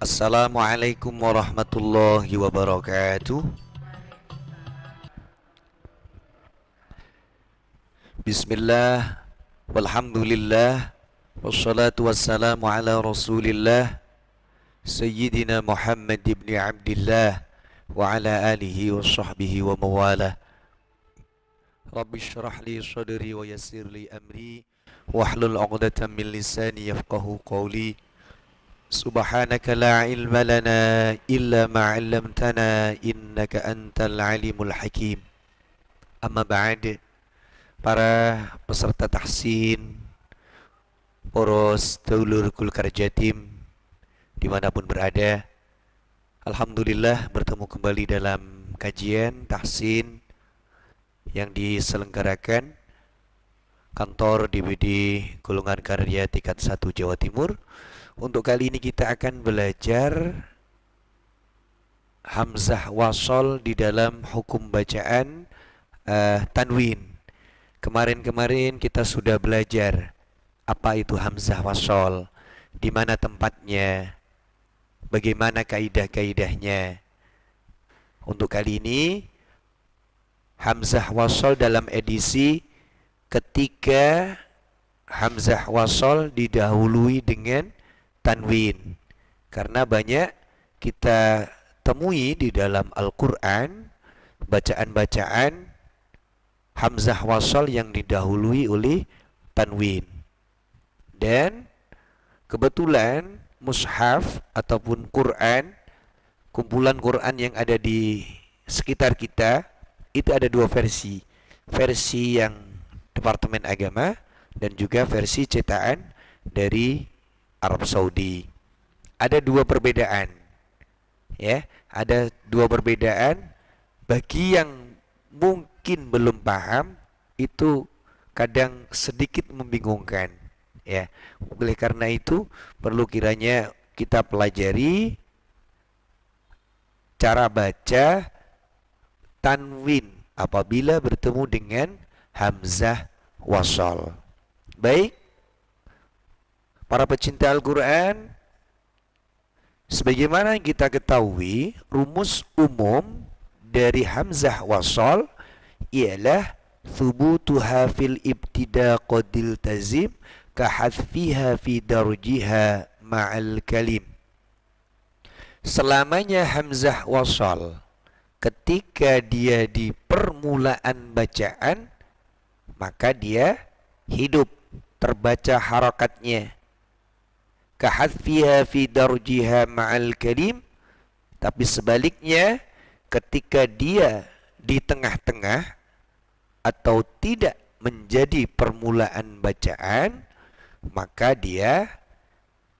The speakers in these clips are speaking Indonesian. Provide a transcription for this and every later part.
Assalamualaikum warahmatullahi wabarakatuh. Bismillah, walhamdulillah, wassalatu wassalamu ala rasulillah, Sayyidina Muhammad ibn Abdillah, wa ala alihi wa sahbihi wa mawalah. Rabbi syrah li sadri wa yassir li amri, wahlul 'uqdatam min lisani yafqahu qawli. Subhanaka la ilma lana illa ma 'allamtana innaka antal alimul hakim. Amma ba'd, para peserta tahsin, poros dulur Kulkar Jatim dimanapun berada, alhamdulillah bertemu kembali dalam kajian tahsin yang diselenggarakan kantor DPD Golongan Karya tingkat 1 Jawa Timur. Untuk kali ini kita akan belajar hamzah wasol di dalam hukum bacaan tanwin. Kemarin-kemarin kita sudah belajar apa itu hamzah wasol, di mana tempatnya, bagaimana kaidah-kaidahnya. Untuk kali ini hamzah wasol dalam edisi ketika hamzah wasol didahului dengan tanwin. Karena banyak kita temui di dalam Al-Quran bacaan-bacaan hamzah wasol yang didahului oleh tanwin. Dan kebetulan mushaf ataupun Quran, kumpulan Quran yang ada di sekitar kita, itu ada dua versi. Versi yang Departemen Agama dan juga versi cetakan dari Arab Saudi. Ada dua perbedaan, ya, ada dua perbedaan. Bagi yang mungkin belum paham, itu kadang sedikit membingungkan, ya. Oleh karena itu perlu kiranya kita pelajari cara baca tanwin apabila bertemu dengan hamzah wasol. Baik, para pecinta Al-Quran, sebagaimana yang kita ketahui, rumus umum dari hamzah wasol ialah thubutuha fil ibtida qadil tazim kahadfiha fi darjiha ma'al kalim. Selamanya hamzah wasol ketika dia di permulaan bacaan, maka dia hidup, terbaca harakatnya. Kahadfiha fi darjiha ma'al kalim. Tapi sebaliknya, ketika dia di tengah-tengah atau tidak menjadi permulaan bacaan, maka dia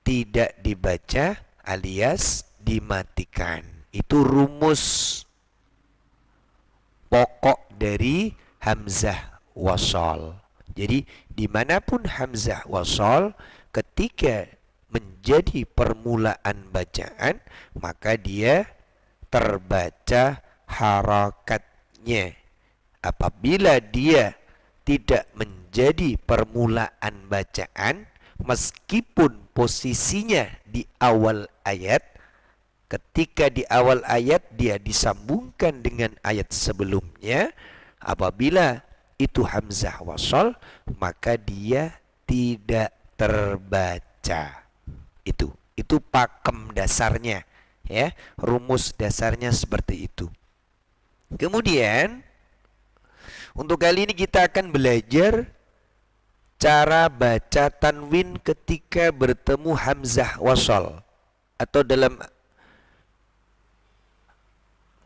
tidak dibaca alias dimatikan. Itu rumus pokok dari hamzah wasol. Jadi dimanapun hamzah wasol ketika menjadi permulaan bacaan, maka dia terbaca harakatnya. Apabila dia tidak menjadi permulaan bacaan, meskipun posisinya di awal ayat, ketika di awal ayat dia disambungkan dengan ayat sebelumnya, apabila itu hamzah wasol, maka dia tidak terbaca. Itu pakem dasarnya, ya, rumus dasarnya seperti itu. Kemudian untuk kali ini kita akan belajar cara baca tanwin ketika bertemu hamzah wasol, atau dalam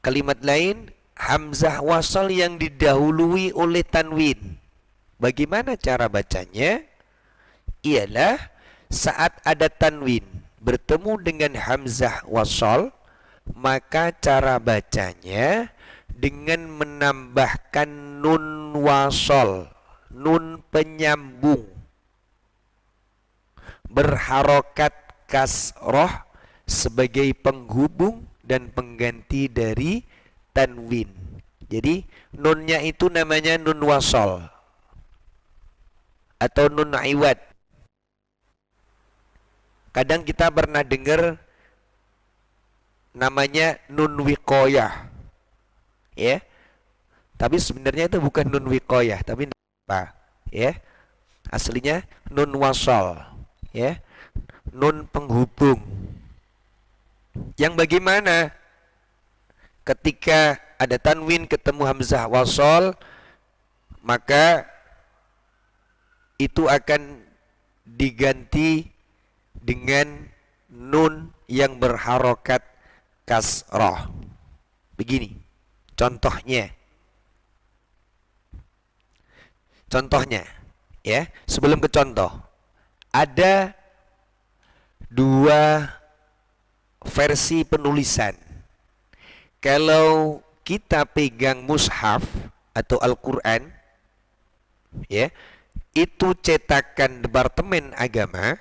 kalimat lain, hamzah wasol yang didahului oleh tanwin. Bagaimana cara bacanya? Ialah saat ada tanwin bertemu dengan hamzah wasol, maka cara bacanya dengan menambahkan nun wasol, nun penyambung, berharokat kasroh sebagai penghubung dan pengganti dari tanwin. Jadi nunnya itu namanya nun wasol atau nun iwad. Kadang kita pernah dengar namanya nun wiqayah. Ya. Tapi sebenarnya itu bukan nun wiqayah, tapi apa? Ya. Aslinya nun wasal, ya. Nun penghubung. Yang bagaimana? Ketika ada tanwin ketemu hamzah wasal, maka itu akan diganti dengan nun yang berharokat kasrah. Begini contohnya. Contohnya, ya, sebelum ke contoh, ada dua versi penulisan. Kalau kita pegang mushaf atau Al-Quran, ya, itu cetakan Departemen Agama,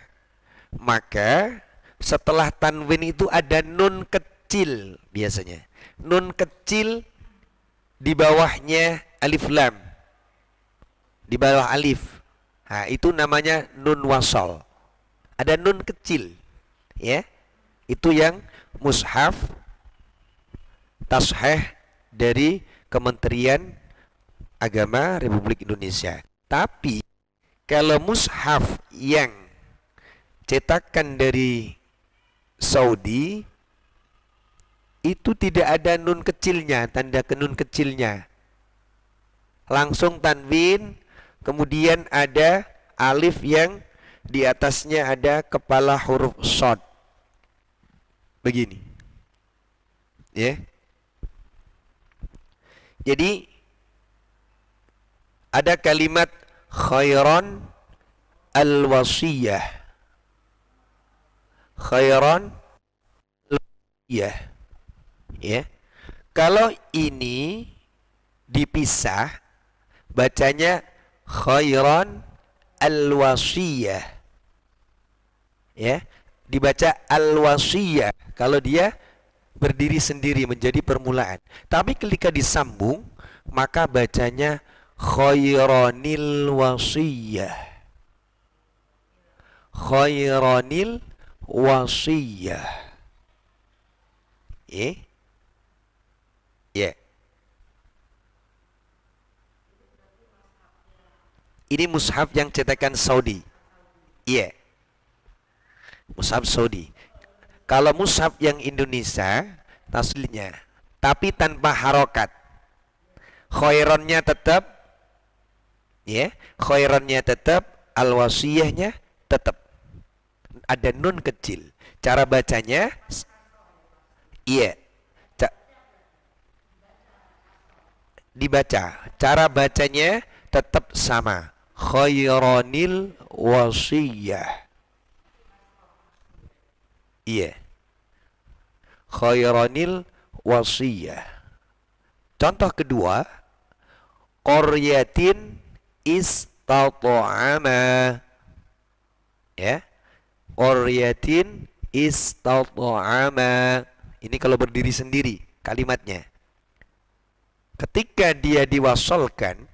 maka setelah tanwin itu ada nun kecil biasanya. Nun kecil di bawahnya alif lam. Di bawah alif. Nah, itu namanya nun wasal. Ada nun kecil, ya. Itu yang mushaf tasheh dari Kementerian Agama Republik Indonesia. Tapi kalau mushaf yang cetakan dari Saudi, itu tidak ada nun kecilnya, tanda ke nun kecilnya. Langsung tanwin, kemudian ada alif yang di atasnya ada kepala huruf shad. Begini. Ya. Jadi ada kalimat khairan al-wasiyah. Khairan al-wasiyah. Ya. Kalau ini dipisah, bacanya khairan al-wasiyah. Ya, dibaca al-wasiyah kalau dia berdiri sendiri menjadi permulaan. Tapi ketika disambung, maka bacanya khairanil wasiyah. Khairanil wasiyah. Ya. Ya. Ini mushaf yang cetakan Saudi. Iya. Mushaf Saudi. Kalau mushaf yang Indonesia, taslinya, tapi tanpa harokat. Khairannya tetap, ya, khairannya tetap, al-wasiyahnya tetap. Ada nun kecil. Cara bacanya, iya, dibaca. Cara bacanya tetap sama. Khairanil wasiyah. Iya. Khairanil wasiyah. Contoh kedua, qaryatin istata'ama. Ya. Qaryatin istata'ama. Ini kalau berdiri sendiri kalimatnya. Ketika dia diwasalkan,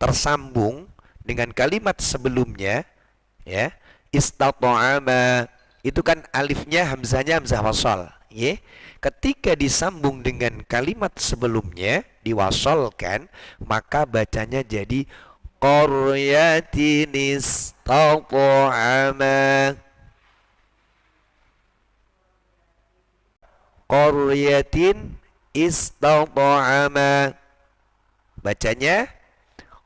tersambung dengan kalimat sebelumnya, ya, istata'ama, itu kan alifnya hamzahnya hamzah wasal, ya. Ketika disambung dengan kalimat sebelumnya, diwasalkan, maka bacanya jadi qaryatin istata'ama. Qaryatin istata'ama. Bacanya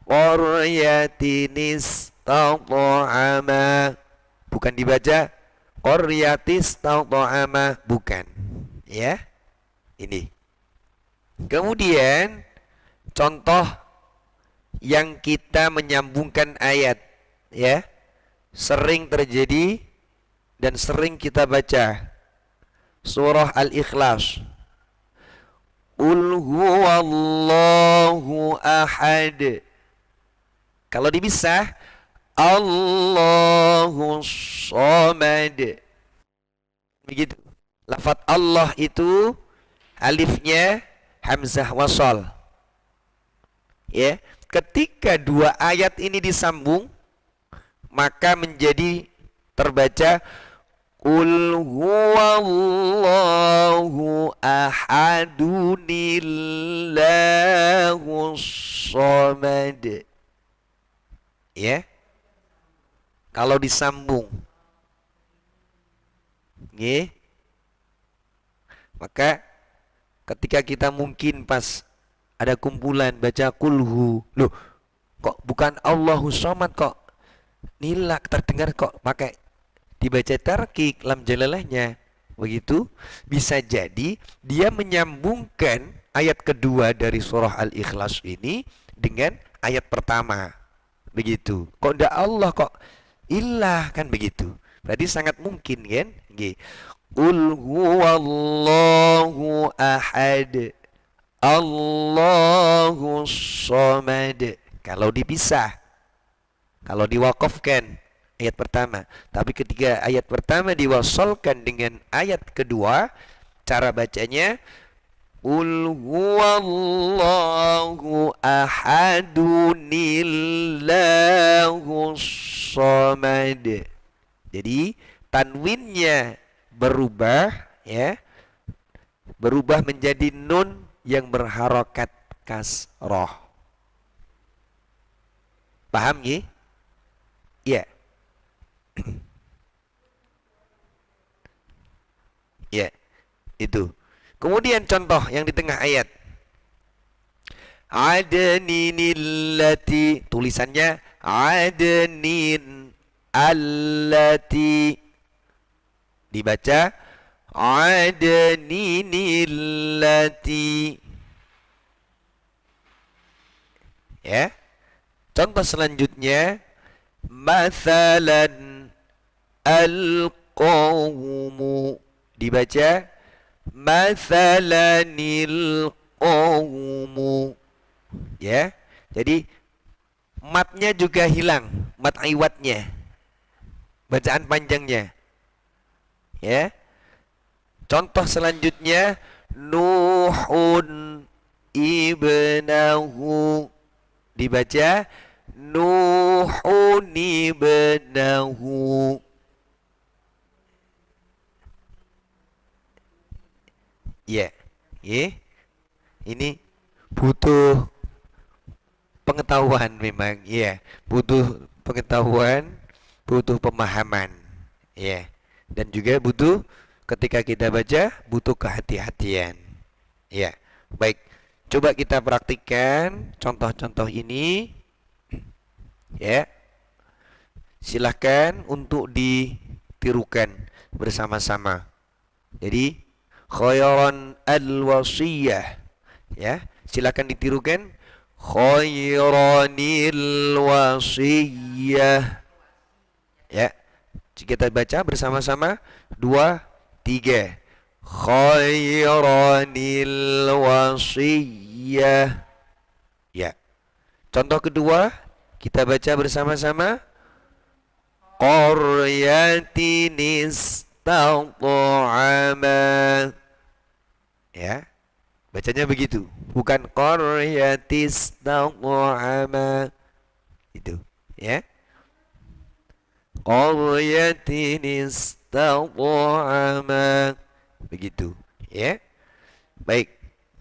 qaryatin istata'ama. Bukan dibaca qaryatis istata'ama, bukan. Ya. Ini. Kemudian contoh yang kita menyambungkan ayat, ya. Sering terjadi dan sering kita baca. Surah Al-Ikhlas. Qul huwallahu ahad. Kalau dipisah, Allahu Samad. Begitu. Lafaz Allah itu alifnya hamzah wasal. Ya, ketika dua ayat ini disambung, maka menjadi terbaca Qul huwallahu ahadunillahus samad. Ya, kalau disambung, nggih, maka ketika kita mungkin pas ada kumpulan baca kulhu, loh kok bukan Allahu Samad, kok nilak terdengar kok pakai dibaca tarkik lam jalalahnya begitu, bisa jadi dia menyambungkan ayat kedua dari surah Al-Ikhlas ini dengan ayat pertama begitu. Kok ndak Allah, kok ilah, kan begitu. Berarti sangat mungkin kan nggih. Qul huwallahu ahad Allahu samad. Kalau dipisah, kalau diwakafkan ayat pertama, tapi ketika ayat pertama diwasalkan dengan ayat kedua, cara bacanya Qul huwallahu ahadunillahus samad. Jadi tanwinnya berubah, ya, berubah menjadi nun yang berharokat kasroh. Paham ya? Ya. Ya, itu. Kemudian contoh yang di tengah ayat. Adninillati, tulisannya adnin allati, dibaca adninillati. Ya. Contoh selanjutnya, mathalan al-qawmu, dibaca mathalanil qawmu. Ya. Jadi matnya juga hilang, mat iwatnya, bacaan panjangnya. Ya. Contoh selanjutnya, Nuhun ibnahu, dibaca Nuhun ibnahu. Ya, ya. Ini butuh pengetahuan memang, ya. Butuh pengetahuan, butuh pemahaman, ya. Dan juga butuh, ketika kita baca, butuh kehati-hatian. Ya, baik. Coba kita praktikkan contoh-contoh ini. Ya. Silahkan untuk ditirukan bersama-sama. Jadi khairan al-wasiyah, ya, silakan ditirukan. Khairanil wasiyah. Ya, kita baca bersama-sama, 2, 3. Khairanil wasiyah. Ya. Contoh kedua, kita baca bersama-sama. Qaryatin istata'ama. Ya, bacanya begitu, bukan qaryatis taqama, itu, ya. Qaryatin istata'ama, begitu, ya. Baik,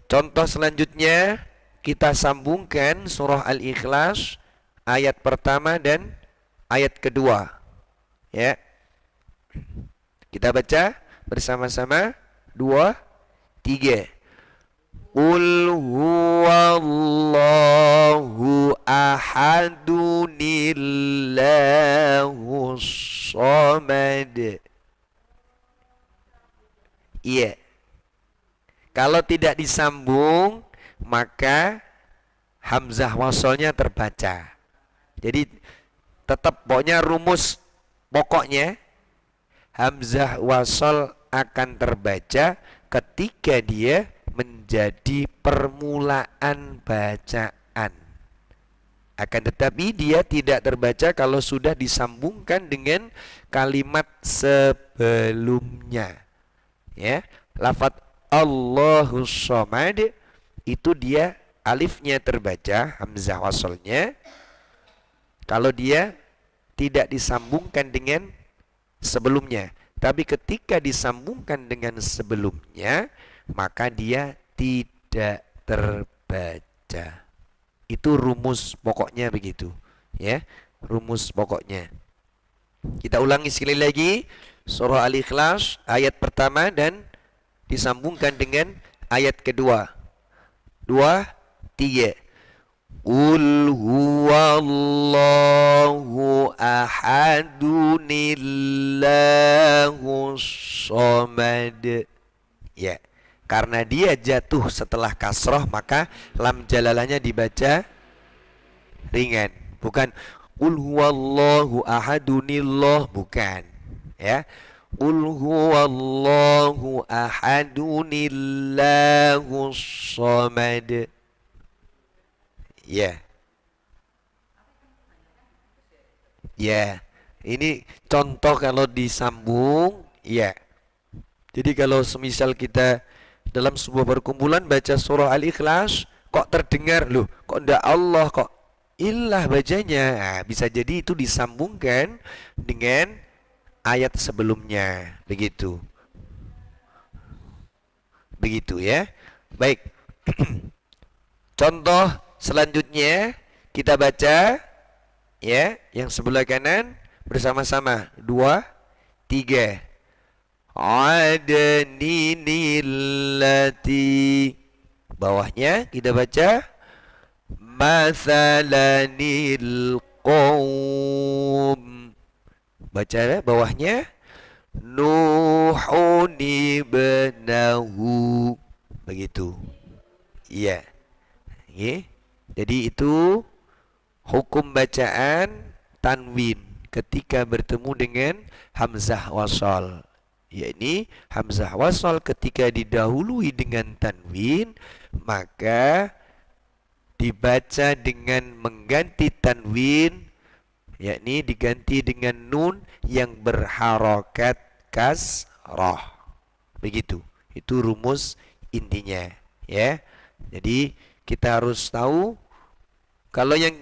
contoh selanjutnya kita sambungkan surah Al-Ikhlas ayat pertama dan ayat kedua, ya. Kita baca bersama-sama, 2, 3. Qul huwallahu ahadunillahus samad. Iya. Kalau tidak disambung, maka hamzah wasolnya terbaca. Jadi tetap pokoknya rumus pokoknya hamzah wasol akan terbaca ketika dia menjadi permulaan bacaan. Akan tetapi dia tidak terbaca kalau sudah disambungkan dengan kalimat sebelumnya. Ya, lafaz Allahus Samad itu dia alifnya terbaca, hamzah wasolnya, kalau dia tidak disambungkan dengan sebelumnya. Tapi ketika disambungkan dengan sebelumnya, maka dia tidak terbaca. Itu rumus pokoknya begitu. Ya, rumus pokoknya. Kita ulangi sekali lagi. Surah Al-Ikhlas ayat pertama dan disambungkan dengan ayat kedua. 2, 3. Qul huwallahu ahadunillahu somad. Ya, karena dia jatuh setelah kasroh, maka lam jalalahnya dibaca ringan. Bukan qul huwallahu ahadunillah, bukan. Ya, qul huwallahu ahadunillahu somad. Ya. Ya. Ini contoh kalau disambung, ya. Jadi kalau semisal kita dalam sebuah perkumpulan baca surah Al-Ikhlas, kok terdengar, loh, kok ndak Allah, kok illah bacanya. Nah, bisa jadi itu disambungkan dengan ayat sebelumnya. Begitu. Begitu ya. Baik. Contoh selanjutnya kita baca ya, yang sebelah kanan bersama-sama. 2, 3. Adninillati. Bawahnya kita baca mathalanil qawm. Baca bawahnya Nuhun ibnahu. Begitu. Iya. Oke. Jadi itu hukum bacaan tanwin ketika bertemu dengan hamzah wasal. Yakni hamzah wasal ketika didahului dengan tanwin, maka dibaca dengan mengganti tanwin, yakni diganti dengan nun yang berharokat kasrah. Begitu. Itu rumus intinya, ya. Jadi kita harus tahu kalau yang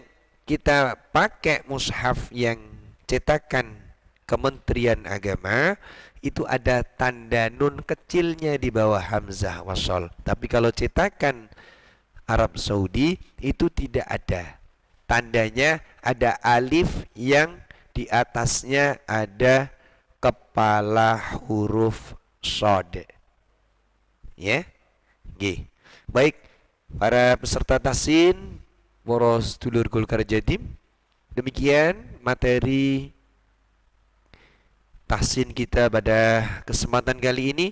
kita pakai mushaf yang cetakan Kementerian Agama, itu ada tanda nun kecilnya di bawah hamzah wasal. Tapi kalau cetakan Arab Saudi itu tidak ada. Tandanya ada alif yang di atasnya ada kepala huruf shad. Ya. G. Baik, para peserta tahsin, poros dulur Golkar Jatim, demikian materi tahsin kita pada kesempatan kali ini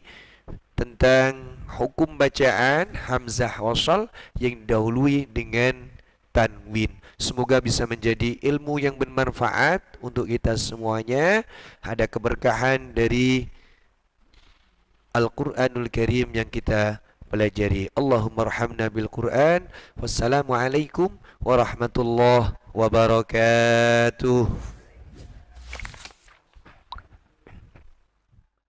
tentang hukum bacaan hamzah wasal yang didahului dengan tanwin. Semoga bisa menjadi ilmu yang bermanfaat untuk kita semuanya. Ada keberkahan dari Al-Quranul Karim yang kita pelajari. Allahumma rahamna bil Quran. Wassalamualaikum warahmatullahi wabarakatuh.